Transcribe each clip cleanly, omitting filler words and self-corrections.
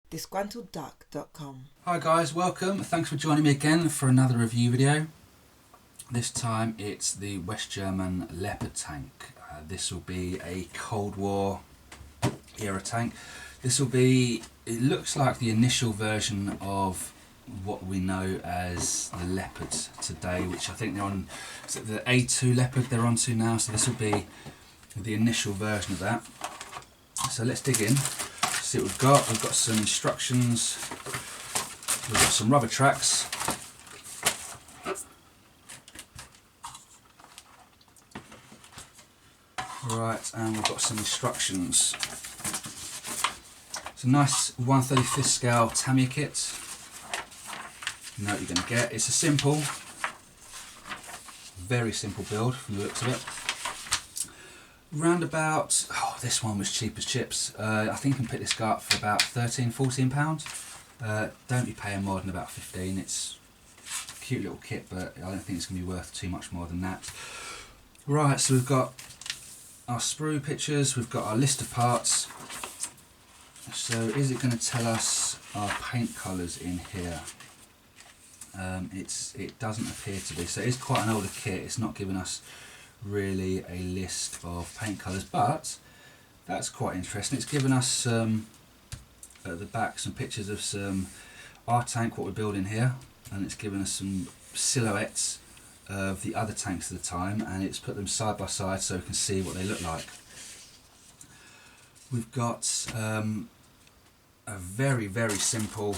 disgruntledduck.com. Hi guys, welcome. Thanks for joining me again for another review video. This time it's the West German Leopard tank. This will be a Cold War era tank. This will be, it looks like the initial version of what we know as the Leopard today, which I think they're on, is it the A2 Leopard they're onto now, so this will be the initial version of that. So let's dig in, see what we've got. We've got some instructions, we've got some rubber tracks, right, and we've got some instructions. It's a nice 1/35 scale Tamiya kit. You know what you're going to get. It's a simple, very simple build from the looks of it. Round about, oh, this one was cheap as chips. I think you can pick this guy up for about £13–14. Don't be paying more than about 15. It's a cute little kit, but I don't think it's going to be worth too much more than that. Right, so we've got our sprue pictures, we've got our list of parts. So is it going to tell us our paint colours in here? It doesn't appear to be, so it is quite an older kit. It's not giving us really a list of paint colours, but that's quite interesting. It's given us at the back some pictures of our tank, what we're building here, and it's given us some silhouettes of the other tanks at the time, and it's put them side by side so we can see what they look like. We've got a very simple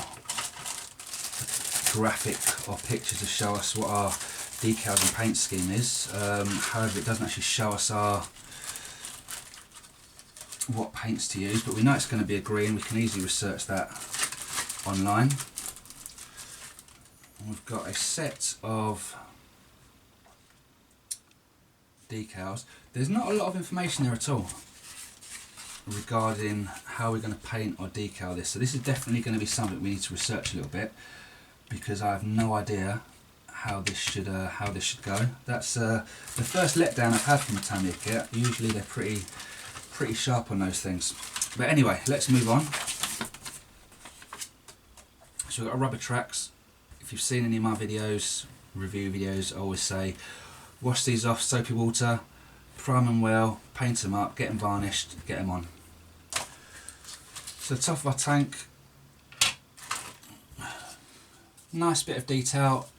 graphic or picture to show us what our decals and paint scheme is. However, it doesn't actually show us what paints to use, but we know it's going to be a green. We can easily research that online. And we've got a set of decals. There's not a lot of information there at all regarding how we're going to paint or decal this, so this is definitely going to be something we need to research a little bit, because I have no idea how this should go. That's the first letdown I've had from a Tamiya kit. Usually they're pretty sharp on those things. But anyway, let's move on. So we've got our rubber tracks. If you've seen any of my videos, review videos, I always say wash these off soapy water, prime them well, paint them up, get them varnished, get them on. So the top of our tank, nice bit of detail,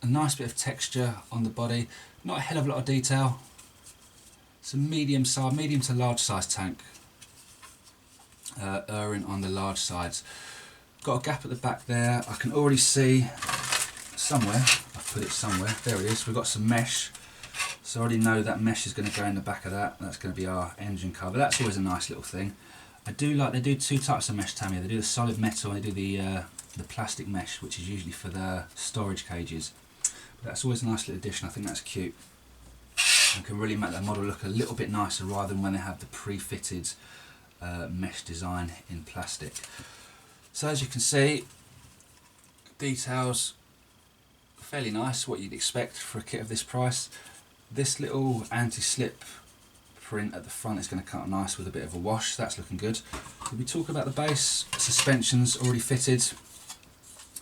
a nice bit of texture on the body, not a hell of a lot of detail. It's a medium to large size tank, erring on the large sides. Got a gap at the back there. I can already see somewhere, I've put it somewhere, there it is, we've got some mesh. So I already know that mesh is going to go in the back of that. That's going to be our engine cover. That's always a nice little thing. I do like, they do two types of mesh Tamiya. They do the solid metal and they do the plastic mesh, which is usually for the storage cages. But that's always a nice little addition. I think that's cute. And can really make that model look a little bit nicer rather than when they have the pre-fitted mesh design in plastic. So as you can see, details fairly nice, what you'd expect for a kit of this price. This little anti-slip print at the front is going to cut nice with a bit of a wash. That's looking good. If we talk about the base, suspension's already fitted.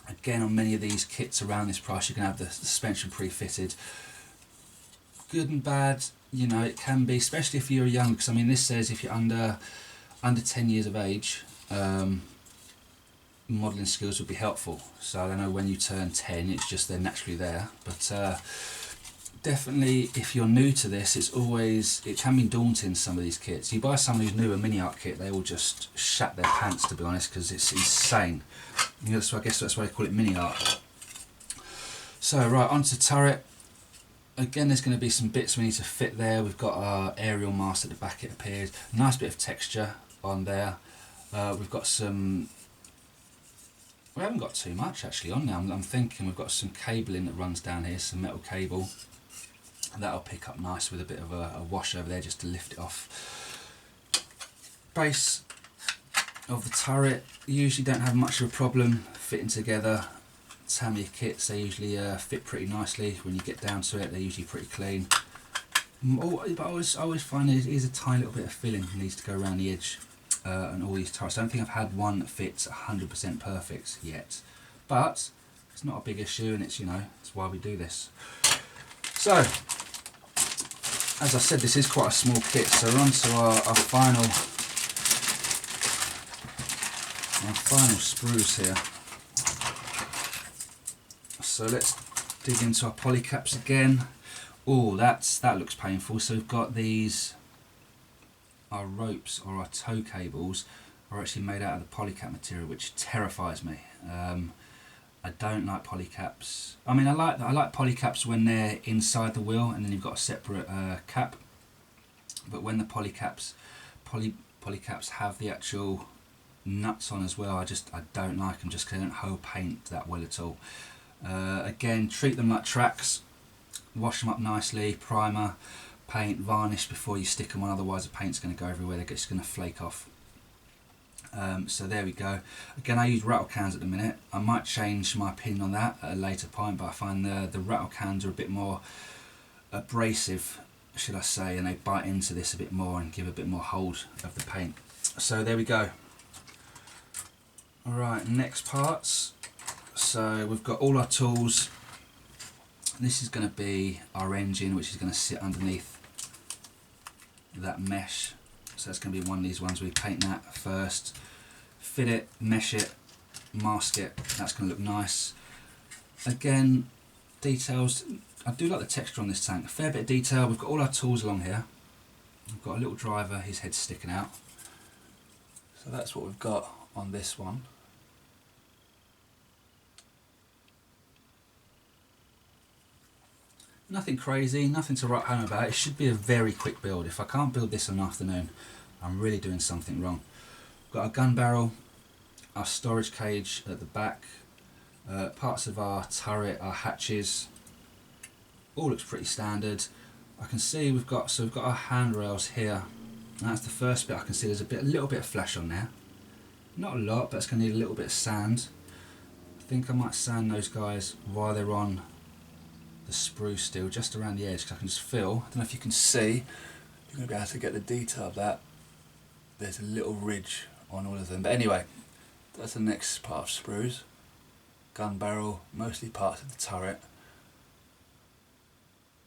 Again, on many of these kits around this price, you can have the suspension pre-fitted. Good and bad, you know, it can be, especially if you're young, because I mean this says if you're under 10 years of age, modelling skills would be helpful. So I don't know when you turn 10, it's just they're naturally there. But definitely, if you're new to this, it can be daunting, some of these kits. You buy someone who's new a mini art kit, they will just shat their pants, to be honest, because it's insane. You know, so I guess that's why they call it mini art. So right, onto the turret. Again, there's going to be some bits we need to fit there. We've got our aerial mast at the back, it appears. Nice bit of texture on there. We've got some, we haven't got too much actually on now. I'm thinking we've got some cabling that runs down here, some metal cable. That'll pick up nice with a bit of a wash over there just to lift it off. Base of the turret, usually don't have much of a problem fitting together. Tamiya kits, they usually fit pretty nicely. When you get down to it, they're usually pretty clean. But I always find there is a tiny little bit of filling that needs to go around the edge. and all these turrets. I don't think I've had one that fits 100% perfect yet, but it's not a big issue, and it's, you know, it's why we do this. So, as I said, this is quite a small kit, so we're on to our final sprues here. So let's dig into our polycaps again. Oh, that looks painful. So we've got these, our ropes or our tow cables are actually made out of the polycap material, which terrifies me. I don't like polycaps. I mean, I like polycaps when they're inside the wheel and then you've got a separate cap. But when the polycaps have the actual nuts on as well, I don't like them, just because they don't hold paint that well at all. Again, treat them like tracks, wash them up nicely, primer, paint, varnish before you stick them on, otherwise the paint's going to go everywhere, they're just going to flake off. So there we go. Again, I use rattle cans at the minute. I might change my opinion on that at a later point, but I find the rattle cans are a bit more abrasive, should I say, and they bite into this a bit more and give a bit more hold of the paint. So there we go. Alright, next parts. So we've got all our tools. This is going to be our engine, which is going to sit underneath that mesh. So that's going to be one of these ones. We paint that first, fit it, mesh it, mask it. That's going to look nice. Again, details. I do like the texture on this tank. A fair bit of detail. We've got all our tools along here. We've got a little driver, his head's sticking out. So that's what we've got on this one. Nothing crazy, nothing to write home about. It should be a very quick build. If I can't build this in an afternoon, I'm really doing something wrong. We've got our gun barrel, our storage cage at the back, parts of our turret, our hatches. All looks pretty standard. I can see we've got our handrails here. And that's the first bit. I can see there's a little bit of flash on there. Not a lot, but it's going to need a little bit of sand. I think I might sand those guys while they're on the sprue steel, just around the edge, because I can just feel, I don't know if you can see, you're going to be able to get the detail of that. There's a little ridge on all of them. But anyway, that's the next part of sprues. Gun barrel, mostly parts of the turret.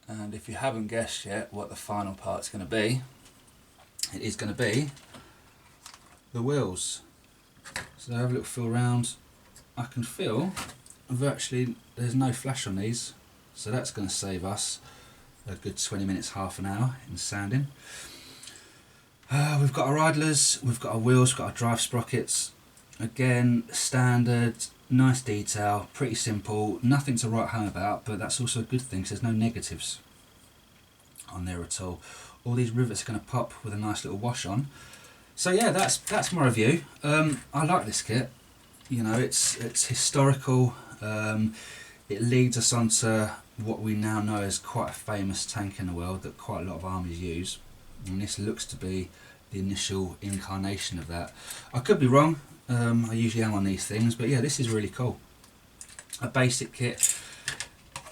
And if you haven't guessed yet what the final part's going to be, it is going to be the wheels. So have a little feel around. I can feel virtually there's no flash on these. So that's going to save us a good 20 minutes, half an hour in sanding. We've got our idlers, we've got our wheels, we've got our drive sprockets. Again, standard, nice detail, pretty simple, nothing to write home about, but that's also a good thing because there's no negatives on there at all. All these rivets are going to pop with a nice little wash on. So yeah, that's my review. I like this kit. You know, it's historical. It leads us on to what we now know as quite a famous tank in the world that quite a lot of armies use, and this looks to be the initial incarnation of that. I could be wrong, I usually am on these things, but yeah, this is really cool. A basic kit,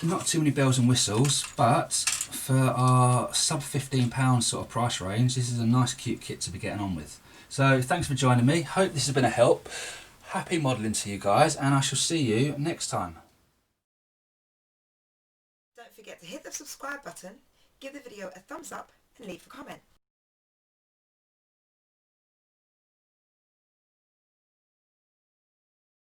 not too many bells and whistles, but for our sub £15 sort of price range, this is a nice cute kit to be getting on with. So thanks for joining me, hope this has been a help. Happy modelling to you guys, and I shall see you next time. Don't forget to hit the subscribe button, give the video a thumbs up and leave a comment.